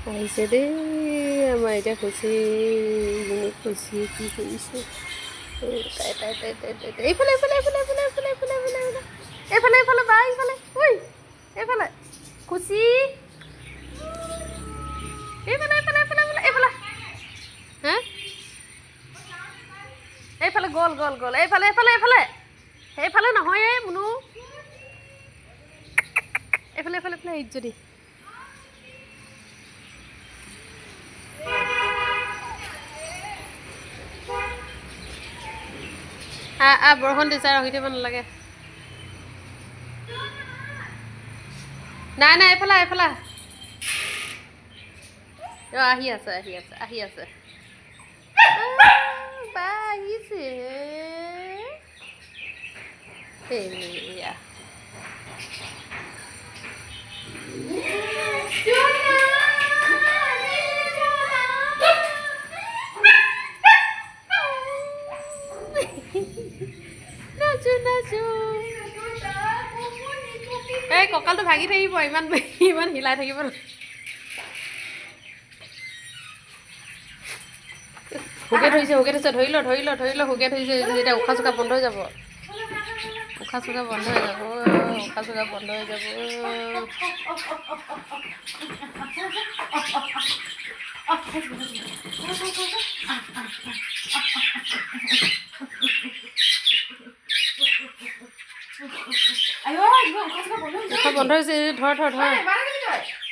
আহিছে দেই আমাৰ এতিয়া খুচি খুচি কি কৰিছে এইফালে এইফালে এইফালে এইফালে এইফালে এইফালে এইফালে এইফালে এইফালে বা এইফালে ঐ এইফালে খুচি এইফালে এইফালে এইফালে এইফালে এইফালে হা এইফালে গ'ল গ'ল গ'ল এইফালে এইফালে এইফালে সেইফালে নহয় এই মুনু এইফালে এইফালে এইফালে আহিছ যদি বৰষুণ দিছে ৰখি দিব নালাগে নাই নাই এইফালে এইফালে আহি আছে আহি আছে আহি আছে বা আহিছে সেয়া নাচো নাচো এই কঁকালটো ভাগি থাকিব ইমান ইমান হিলাই থাকিব হুকে ধৰিছে ধৰি ল হুকে ধৰিছে যেতিয়া উশাহ চুশাহ বন্ধ হৈ যাব উশাহ চুশাহ বন্ধ হৈ যাব উশাহ চুশাহ বন্ধ হৈ যাব বন্ধ হৈছে ধৰ ধৰ ধৰ